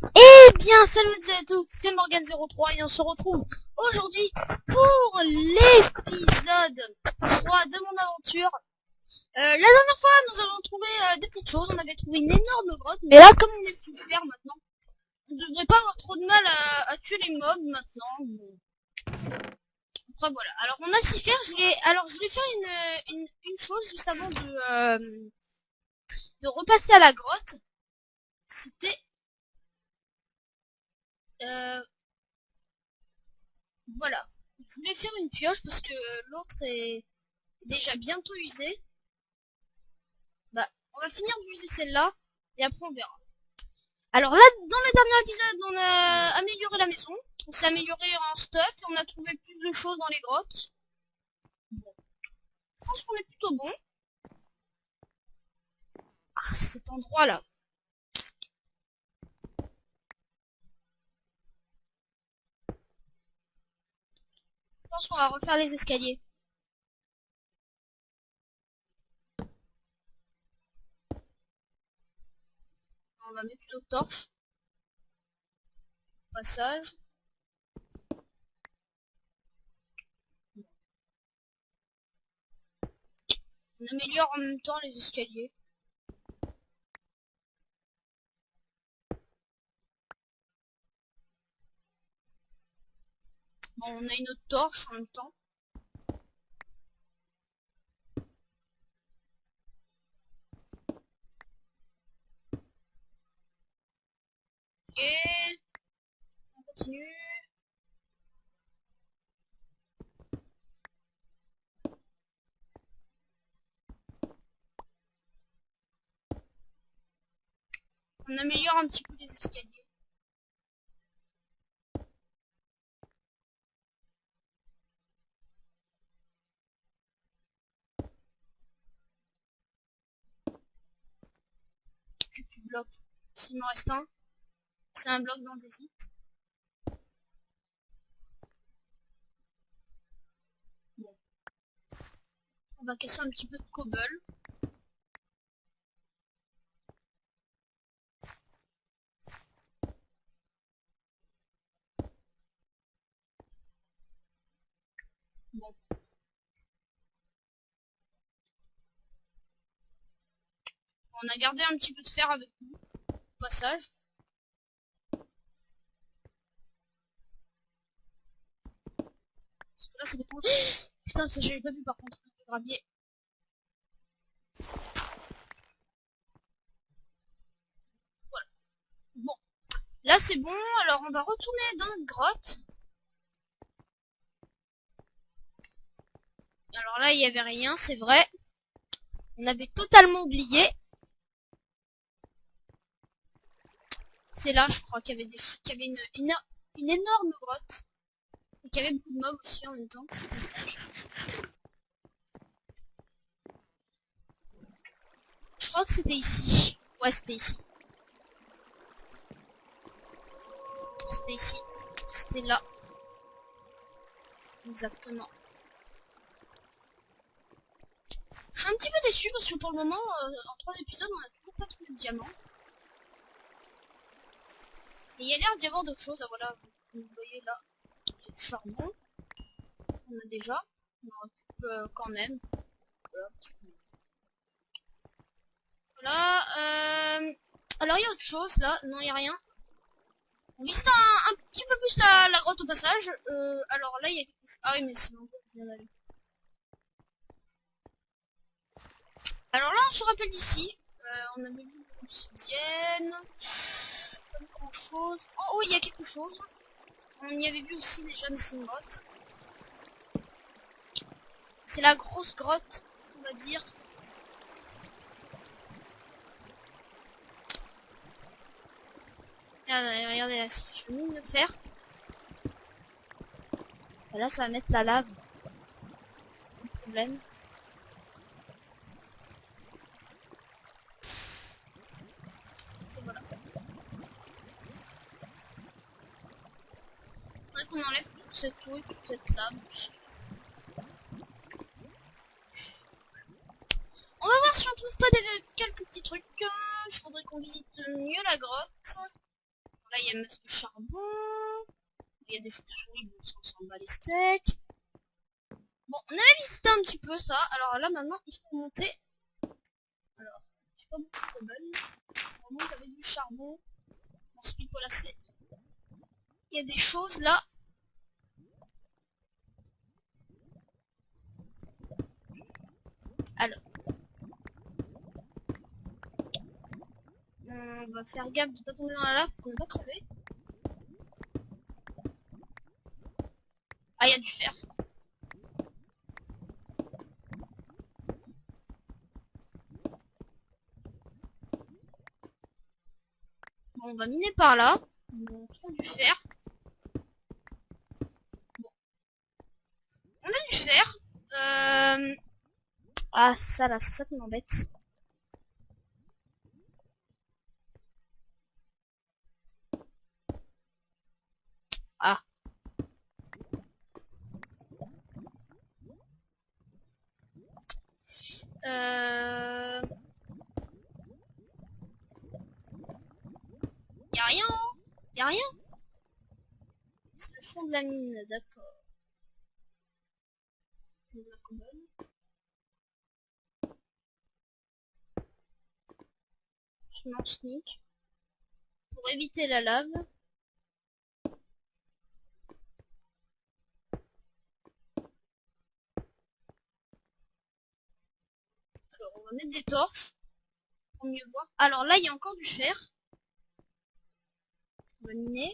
Eh bien, salut à tous, c'est Morgan03 et on se retrouve aujourd'hui pour l'épisode 3 de mon aventure. La dernière fois, nous avons trouvé des petites choses, on avait trouvé une énorme grotte, mais là, comme on est full fer maintenant, on ne devrait pas avoir trop de mal à tuer les mobs maintenant. Bon. Après voilà, alors on a si faire, je voulais faire une chose juste avant de repasser à la grotte. C'était... Voilà. Je voulais faire une pioche parce que l'autre est déjà bientôt usée. Bah, on va finir d'user celle-là et après on verra. Alors là, dans le dernier épisode, on a amélioré la maison. On s'est amélioré en stuff et on a trouvé plus de choses dans les grottes. Bon, je pense qu'on est plutôt bon. Ah, cet endroit-là. Je pense qu'on va refaire les escaliers. On va mettre plutôt torche. Passage. On améliore en même temps les escaliers. Bon, on a une autre torche en même temps. Et on continue. On améliore un petit peu les escaliers. J'ai plus de blocs. S'il m'en reste un, c'est un bloc d'andésite. Bon. On va casser un petit peu de cobble. Bon. On a gardé un petit peu de fer avec nous, au passage. Parce que là, ça dépend. Putain, ça j'avais pas vu par contre, le gravier. Voilà. Bon. Là, c'est bon. Alors, on va retourner dans notre grotte. Alors là, il y avait rien, c'est vrai. On avait totalement oublié. C'est là, je crois, qu'il y avait qu'il y avait une énorme grotte. Et qu'il y avait beaucoup de mobs aussi en même temps. Je crois que c'était ici. Ouais, c'était ici. C'était ici. C'était là. Exactement. Je suis un petit peu déçu parce que pour le moment, en 3 épisodes, on a toujours pas trouvé de diamant. Et il y a l'air d'y avoir d'autres choses. Ah voilà, vous voyez là, il y a du charbon. On a déjà. On en récupère quand même. Voilà. Voilà. Alors il y a autre chose là. Non, il n'y a rien. On visite un petit peu plus la grotte au passage. Alors là, il y a quelque chose. Ah oui, mais c'est bon, je viens d'aller. Alors là, on se rappelle d'ici. On avait vu l'obsidienne. Pas grand chose. Oh, il y a quelque chose. On y avait vu aussi déjà, mais c'est une grotte. C'est la grosse grotte, on va dire. Regardez là, si je vais le faire. Et là, ça va mettre la lave. Pas de problème. Et voilà. Faudrait qu'on enlève toute cette eau et toute cette lave. On va voir si on trouve pas quelques petits trucs. Il faudrait qu'on visite mieux la grotte. Là, il y a une masse de charbon. Il y a des chauves-souris, bon, ça, on s'en bat les steaks. Bon, on avait visité un petit peu ça. Alors là, maintenant, il faut monter. Alors, j'ai pas beaucoup de cobble. On remonte avec du charbon. Ensuite, voilà, c'est... Il y a des choses là. Alors. On va faire gaffe de pas tomber dans la lave pour ne pas crever. Ah, il y a du fer. Bon, on va miner par là. On trouve du fer. Bon. On a du fer. Ah, ça là, c'est ça qui m'embête. Ah. Y'a rien, hein? Y'a rien? C'est le fond de la mine, d'accord. De la cobble. Je m'en sneak. Pour éviter la lave. Alors, on va mettre des torches. Pour mieux voir. Alors là, il y a encore du fer. On va miner.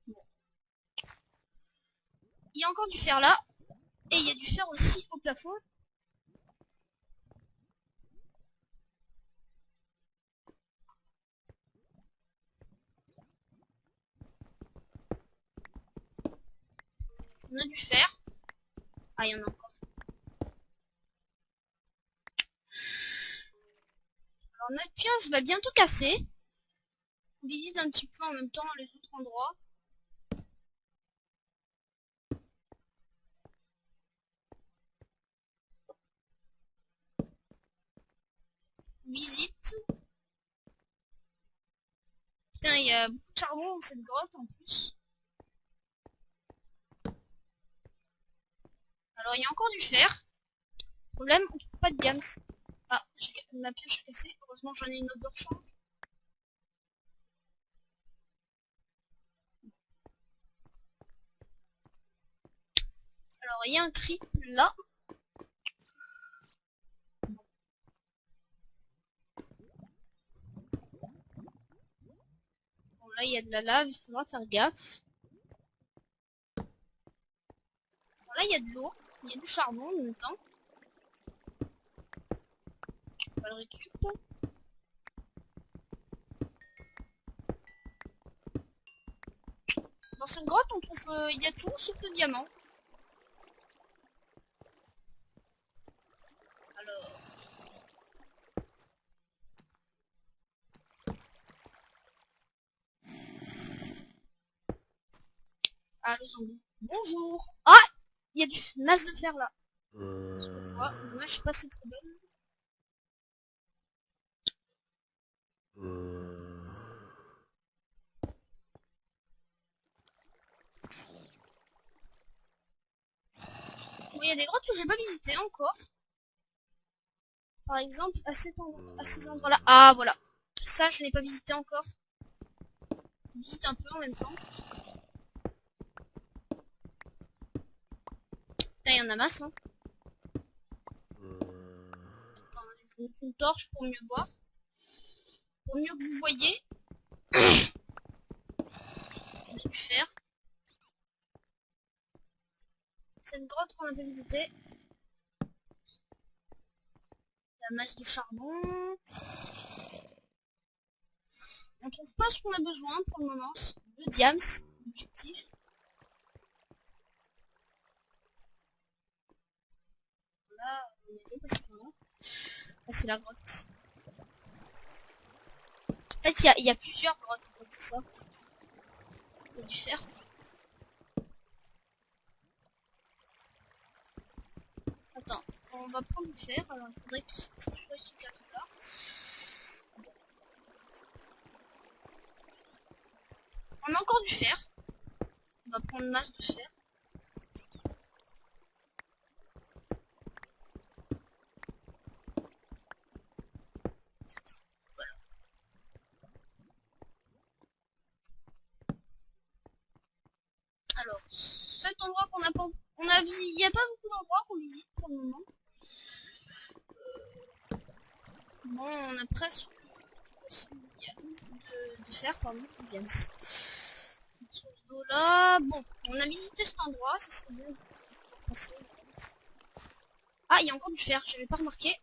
Bon. Il y a encore du fer là. Et il y a du fer aussi au plafond. On a du fer. Ah, il y en a encore. Alors notre pioche va bientôt casser. On visite un petit peu en même temps les autres endroits. On visite. Putain, il y a beaucoup de charbon dans cette grotte en plus. Alors il y a encore du fer. Problème, on trouve pas de diams. Ah, ma pioche est cassée. Heureusement j'en ai une autre de rechange. Alors il y a un creep là. Bon là il y a de la lave, il faudra faire gaffe. Bon là il y a de l'eau, il y a du charbon en même temps. On va le récupérer. Dans cette grotte on trouve, il y a tout sauf le diamant. Alors... Ah le zombie. Bonjour. Ah, il y a du masse de fer là. Dommage, je suis pas assez trop bonne. Bon, il y a des grottes que j'ai pas visitées encore. Par exemple, à ces endroits-là. Ah, voilà. Ça, je n'ai pas visité encore. Je visite un peu en même temps. Putain, il y en a masse, hein. Attends, je vais mettre une torche pour mieux voir. Pour mieux que vous voyez. On a du fer. Cette grotte qu'on a pas visitée. La masse de charbon. On trouve pas ce qu'on a besoin pour le moment. Le diams, l'objectif. Là, on est où parce que là. Ah, c'est la grotte. En fait, il y a plusieurs grottes, en fait, c'est ça. Il y a du fer. Attends, on on va prendre le fer. Alors il faudrait que je choisisse ce cadre là. On a encore du fer. On va prendre masse de fer. Voilà. Alors, cet endroit qu'on a pas... il n'y a pas beaucoup d'endroits qu'on visite pour le moment. Bon, on a presque de fer, pardon, James. Là, bon, on a visité cet endroit, ça serait bien de passer. Ah, il y a encore du fer, j'avais pas remarqué.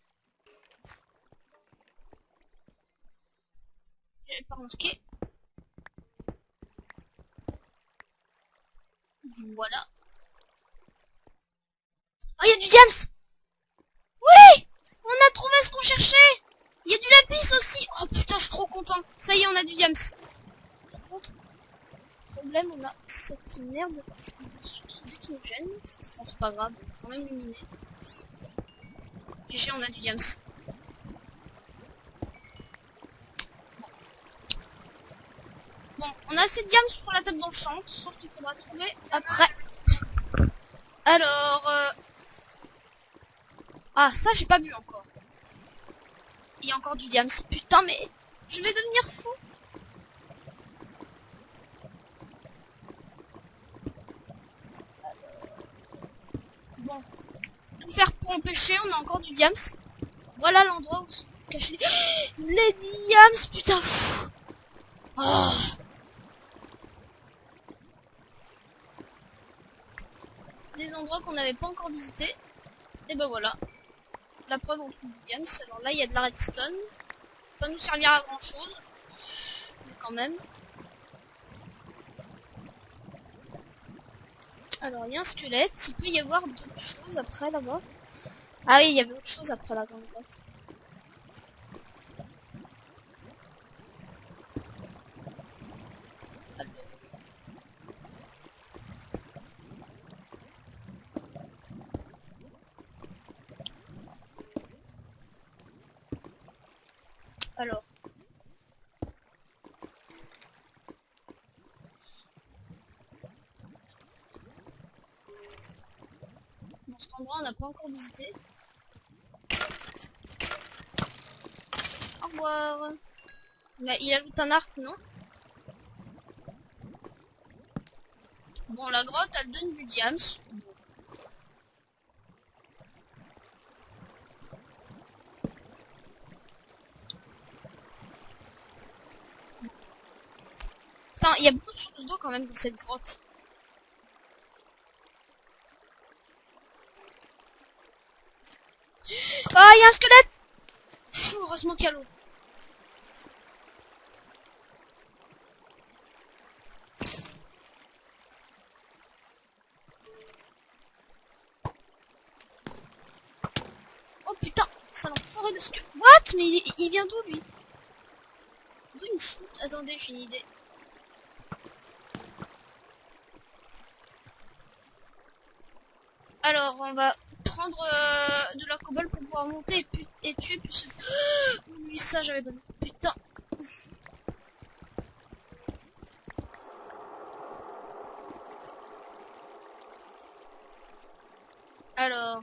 J'avais pas remarqué. Voilà. Oh, il y a du diams! Oui! On a trouvé ce qu'on cherchait! Il y a du lapis aussi! Oh putain, je suis trop content! Ça y est, on a du diams! Par contre, problème, on a cette merde qui nous gêne. Bon, c'est pas grave, on va quand même l'éliminer. GG, on a du diams. Bon, on a assez de diams pour la table d'enchant, sauf qu'il faudra trouver après. Alors, ah, ça, j'ai pas vu encore. Il y a encore du diams. Putain, mais je vais devenir fou. Bon, tout faire pour empêcher, on a encore du diams. Voilà l'endroit où se cacher les diams, putain. Oh. Des endroits qu'on n'avait pas encore visités. Et ben voilà. La preuve on trouve du diams. Alors là, il y a de la redstone. Pas nous servir à grand chose. Mais quand même. Alors, il y a un squelette. Il peut y avoir d'autres choses après là-bas. Ah oui, il y avait autre chose après la grande grotte. Alors. Dans cet endroit, on n'a pas encore visité. Au revoir. Mais il ajoute un arc, non? Bon, la grotte, elle donne du diams. Putain, il y a beaucoup de choses d'eau quand même dans cette grotte. Ah, il y a un squelette! Pfff, heureusement qu'il y a l'eau. Oh putain, ça l'enfoiré de squelette. What? Mais il vient d'où lui? D'où il me shoot? Attendez, j'ai une idée. Alors, on va prendre de la cobble pour pouvoir monter et tuer plus. Oui, ça, j'avais pas vu. Putain. Alors.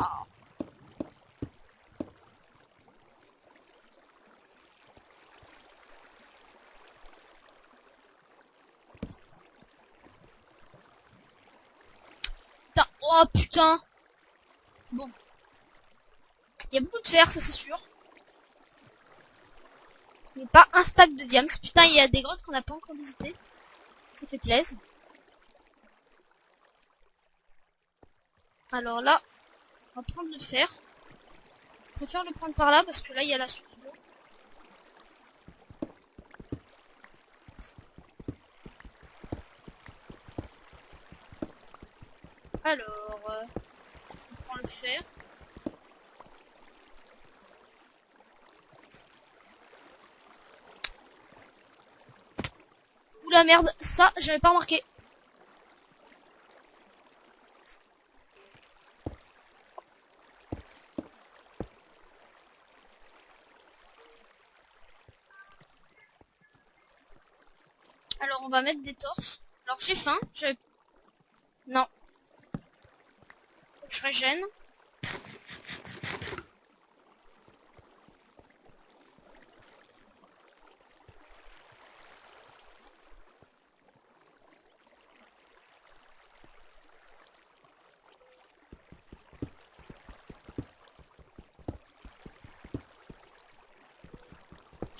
Ah. Putain. Oh putain. Bon. Il y a beaucoup de fer, ça c'est sûr. Mais pas un stack de diams. Putain, il y a des grottes qu'on n'a pas encore visitées. Ça fait plaisir. Alors là, on va prendre le fer. Je préfère le prendre par là parce que là, il y a la source d'eau. Alors, on prend le fer. Ouh la merde, ça, j'avais pas remarqué. Alors on va mettre des torches. Alors j'ai faim. Non. Faut que je régène.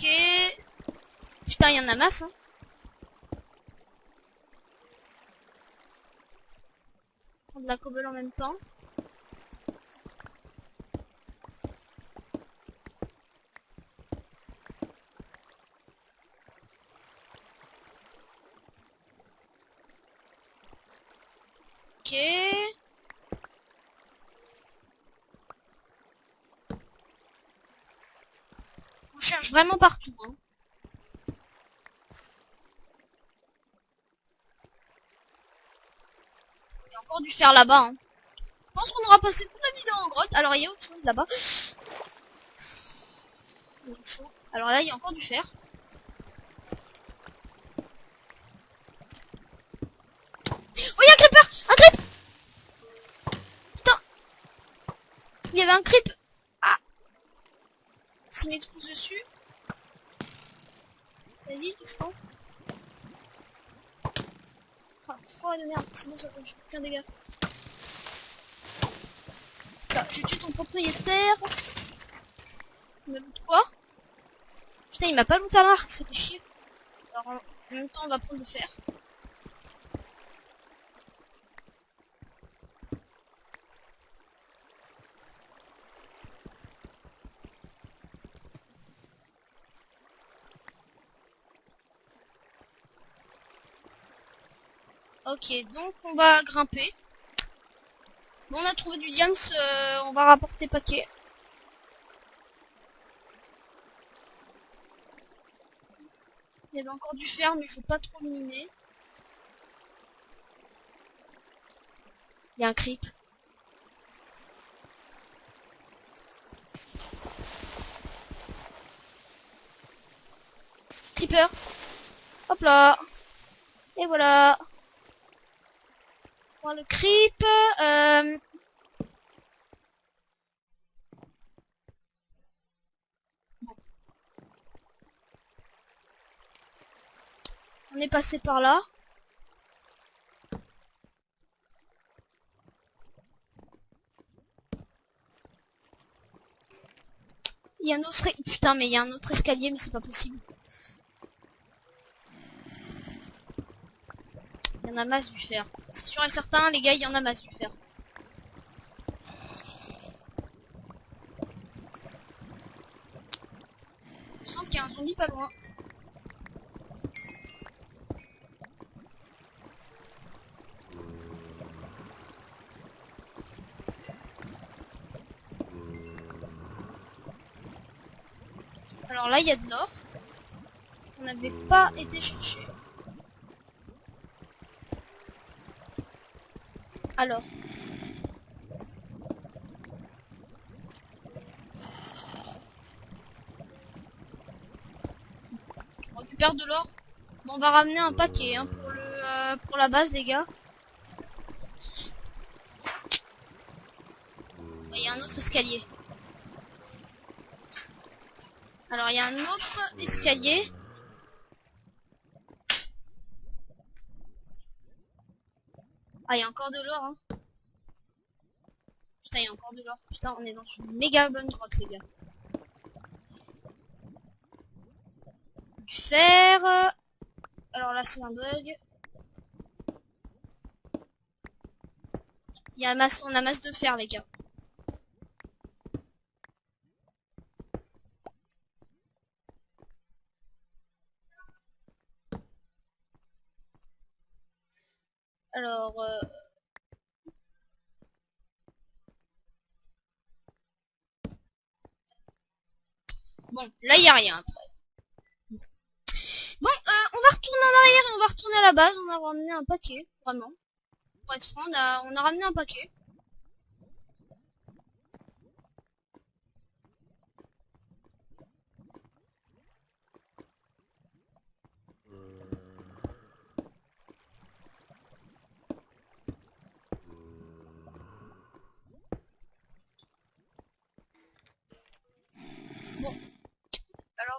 Ok. Putain, il y en a masse, hein. Prendre de la cobble en même temps. Ok. On cherche vraiment partout, hein. Il y a encore du fer là-bas, hein. Je pense qu'on aura passé toute la vidéo en grotte. Alors il y a autre chose là-bas. Chaud. Alors là, il y a encore du fer. Oh, il y a un creeper! Un creep! Putain! Il y avait un creep! Ah! Ça m'explose dessus. Vas-y, touche pas. Ah, forêt de merde. C'est bon, ça fait aucun dégât. Là, je tue ton propriétaire. Il me loot quoi? Putain, il m'a pas looté à l'arc, ça fait chier. Alors, en même temps, on va prendre le fer. Ok, donc on va grimper. Bon, on a trouvé du diams, on va rapporter paquet. Il y avait encore du fer, mais je veux pas trop le miner. Il y a un creep. Creeper. Hop là. Et voilà. Bon, le creep. Bon. On est passé par là. Il y a un autre... Putain, mais il y a un autre escalier, mais c'est pas possible. Il y en a masse du fer. C'est sûr et certain, les gars, il y en a masse du fer. Je sens qu'il y a un zombie pas loin. Alors là, il y a de l'or. On n'avait pas été chercher. Alors. On récupère de l'or. Bon, on va ramener un paquet hein, pour la base, les gars. Il y a un autre escalier. Alors, il y a un autre escalier. Ah, il y a encore de l'or, hein. Putain, il y a encore de l'or. Putain, on est dans une méga bonne grotte, les gars. Du fer. Alors là, c'est un bug. Il y a masse, on a masse de fer, les gars. Alors, bon, là, il n'y a rien après. Bon, on va retourner en arrière et on va retourner à la base. On a ramené un paquet, vraiment. Pour être franc, on a ramené un paquet.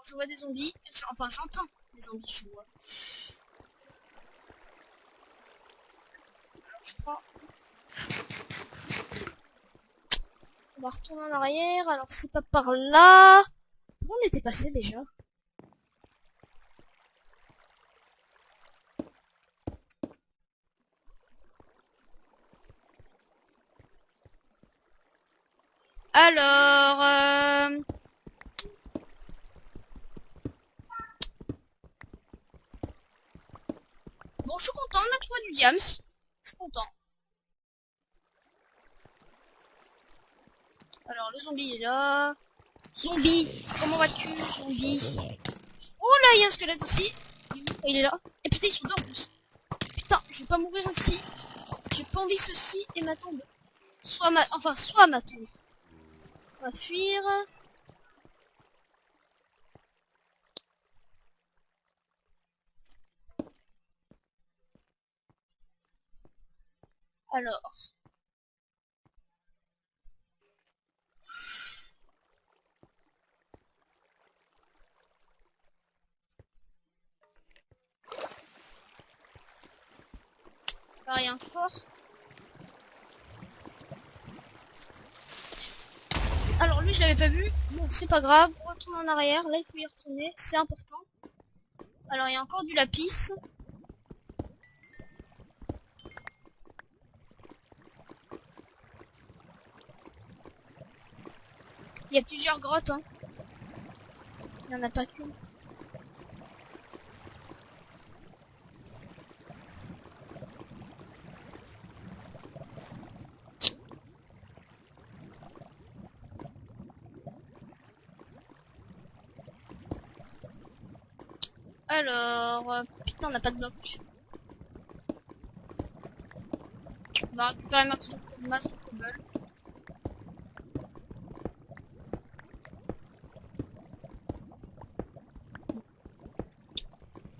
je vois des zombies. Enfin, j'entends des zombies, je vois. Alors, je prends... On va retourner en arrière. Alors, c'est pas par là. Où on était passé déjà? Alors... Bon, je suis content, on a trouvé du diams. Je suis content. Alors, le zombie est là. Zombie, comment vas-tu, zombie? Oh là, il y a un squelette aussi. Il est là. Et putain, ils sont deux en plus. Putain, je vais pas mourir aussi. J'ai pas envie ceci et ma tombe. Soit ma tombe. On va fuir. Alors. Alors, il y a un corps. Alors, lui, je l'avais pas vu. Bon, c'est pas grave. On retourne en arrière. Là, il faut y retourner. C'est important. Alors, il y a encore du lapis. Il y a plusieurs grottes, hein. Il n'y en a pas qu'une. Alors, putain, on n'a pas de bloc. On va récupérer masse de cobble.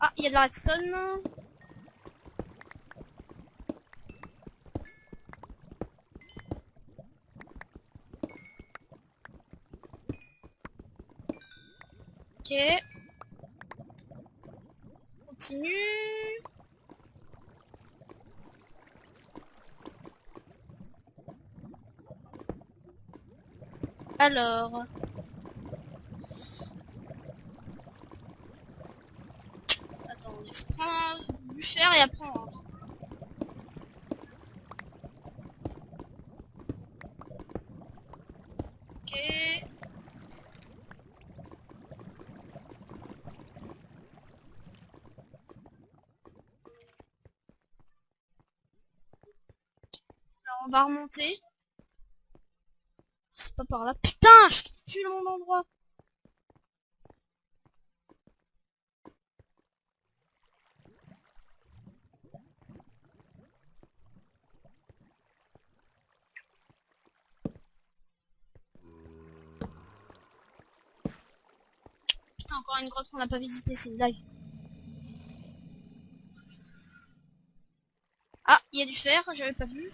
Ah, il y a de la redstone. Ok. Continue. Alors. Attendez, je prends du fer et après on rentre. Ok. Alors on va remonter. C'est pas par là. Putain, je trouve plus le bon endroit. Putain, encore une grotte qu'on n'a pas visitée, c'est une blague. Ah, il y a du fer, j'avais pas vu.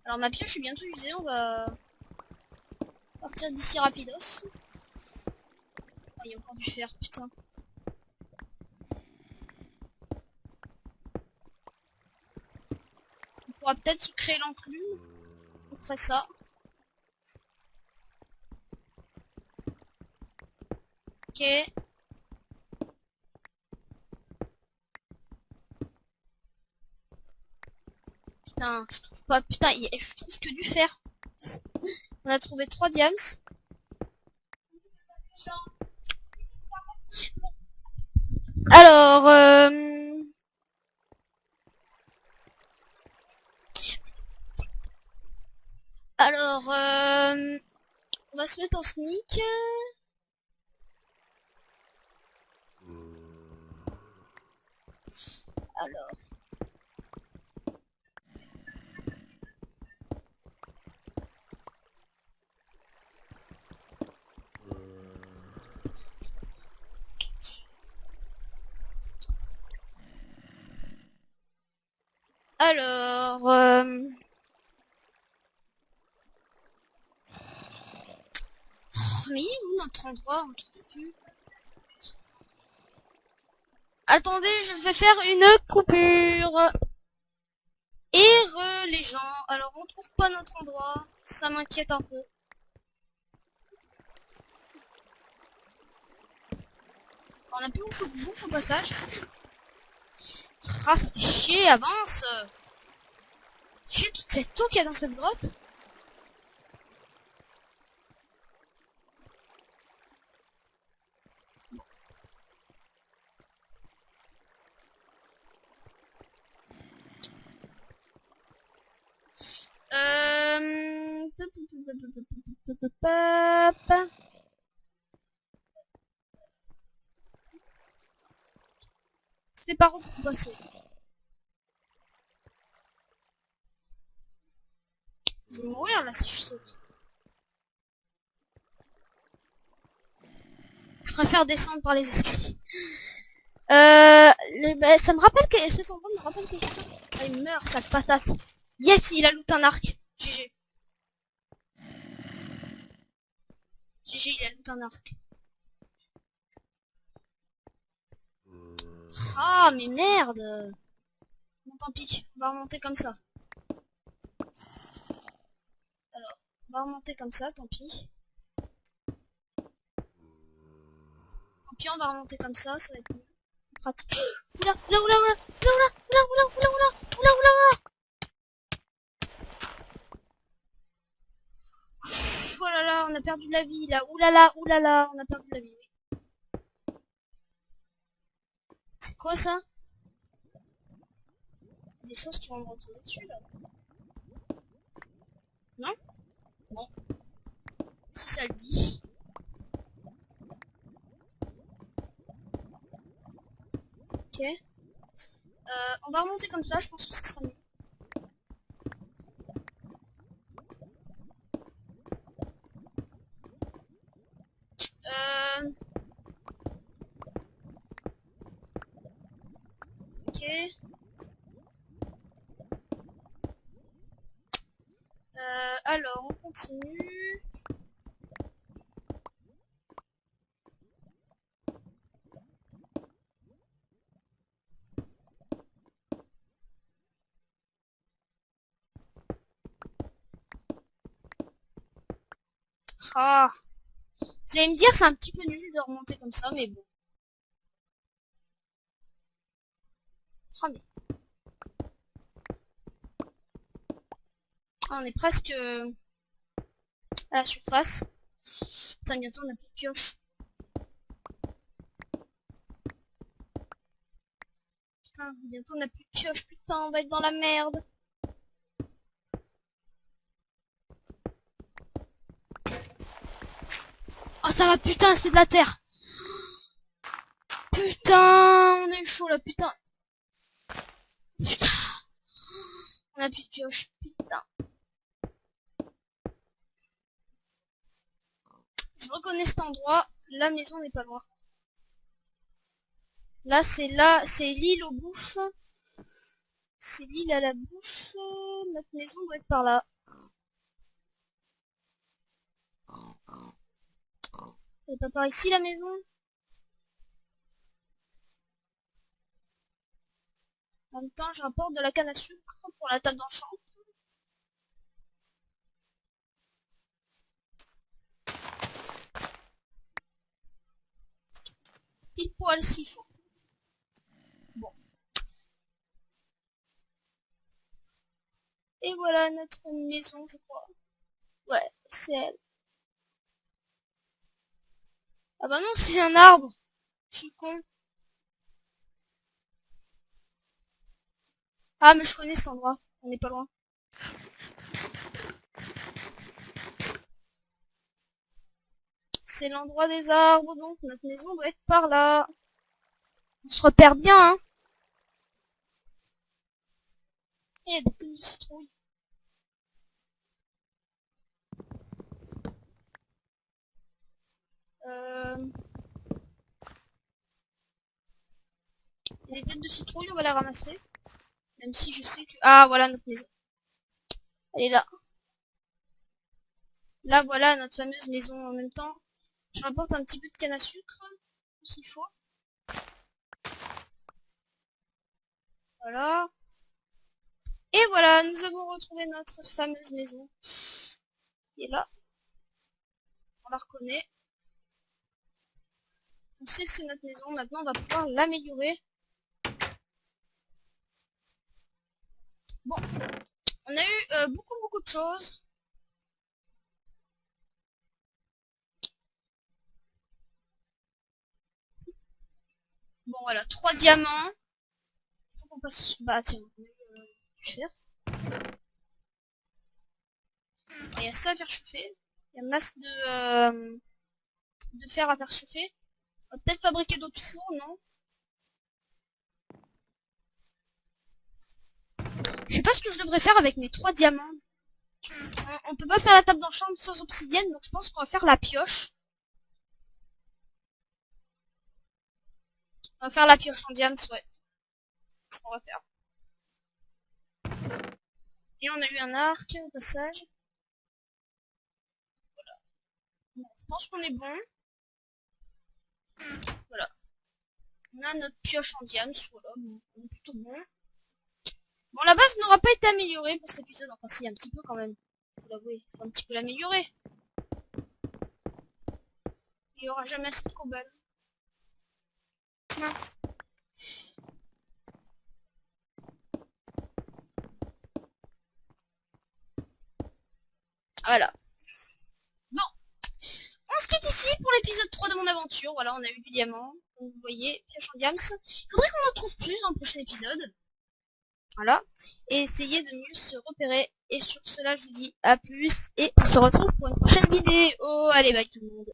Alors ma pioche est bientôt usée, on va partir d'ici rapidos. Ah, il y a encore du fer, putain. On pourra peut-être se créer l'enclume. Après ça. Ok. Putain, je trouve pas. Putain, je trouve que du fer. On a trouvé 3 diams. Alors, alors, on va se mettre en sneak. Alors. Alors, oh, mais il est où notre endroit? On trouve plus. Attendez, je vais faire une coupure. Et les gens. Alors, on trouve pas notre endroit. Ça m'inquiète un peu. On a plus beaucoup de bouffe au passage. Ah, ça fait chier, avance. J'ai toute cette eau qu'il y a dans cette grotte. C'est par où faut passer. Je vais mourir là si je saute. Je préfère descendre par les escaliers. Bah, ça me rappelle que cet endroit me rappelle quelque chose. Ah, il meurt, sa patate. Yes, il a looté un arc. GG. GG, il a looté un arc. Ah, mais merde. Bon, tant pis, on va remonter comme ça. Alors, on va remonter comme ça, tant pis. Tant pis, on va remonter comme ça va être mieux. Pratique. Oula, oula, oula, oula, oula, oula, oula, oula, oula, oula, oula, oula. Oh là là, on a perdu de la vie là. Oula là, on a perdu de la vie. C'est quoi ça? Des choses qui vont me retomber dessus là. Non? Bon. Si ça le dit. Ok. On va remonter comme ça, je pense que ça sera mieux. Ok. Alors, on continue. Ah. Vous allez me dire, c'est un petit peu nul de remonter comme ça, mais bon. Ah, mais... Ah, on est presque à la surface. Putain, bientôt on a plus de pioche. Putain, bientôt on a plus de pioche. Putain, on va être dans la merde. Oh, ça va, putain, c'est de la terre. Putain, on a eu chaud là, putain. Putain. On a plus de pioche, putain. Je reconnais cet endroit. La maison n'est pas loin. Là, c'est l'île aux bouffes. C'est l'île à la bouffe. Notre maison doit être par là. C'est pas par ici la maison? En même temps, je rapporte de la canne à sucre pour la table d'enchant. Pile poil s'il faut. Bon. Et voilà notre maison, je crois. Ouais, c'est elle. Ah bah non, c'est un arbre. Je suis con. Ah, mais je connais cet endroit. On n'est pas loin. C'est l'endroit des arbres, donc notre maison doit être par là. On se repère bien, hein. Il y a des têtes de citrouille. Il y a des têtes de citrouille, on va les ramasser. Même si je sais que... Ah, voilà notre maison. Elle est là. Là, voilà notre fameuse maison en même temps. Je rapporte un petit peu de canne à sucre, s'il faut. Voilà. Et voilà, nous avons retrouvé notre fameuse maison. Qui est là. On la reconnaît. On sait que c'est notre maison. Maintenant, on va pouvoir l'améliorer. Bon. On a eu beaucoup de choses. Bon, voilà. 3 diamants. Faut qu'on passe... Bah, tiens. On a eu du fer. Il y a ça à faire chauffer. Il y a masse de fer à faire chauffer. On va peut-être fabriquer d'autres fours, non? Je sais pas ce que je devrais faire avec mes 3 diamants. On peut pas faire la table d'enchant sans obsidienne, donc je pense qu'on va faire la pioche. On va faire la pioche en diams, ouais. C'est ce qu'on va faire. Et on a eu un arc au passage. Voilà. Bon, je pense qu'on est bon. Voilà. On a notre pioche en diams, voilà. On est plutôt bon. Bon, la base n'aura pas été améliorée pour cet épisode. Enfin, si, un petit peu quand même. Faut l'avouer. Faut un petit peu l'améliorer. Il y aura jamais assez de cobalt. Non. Voilà. Bon. On se quitte ici pour l'épisode 3 de mon aventure. Voilà, on a eu du diamant. Comme vous voyez, pioche en diams. Il faudrait qu'on en trouve plus dans le prochain épisode. Voilà. Et essayer de mieux se repérer. Et sur cela, je vous dis à plus. Et on se retrouve pour une prochaine vidéo. Allez, bye tout le monde.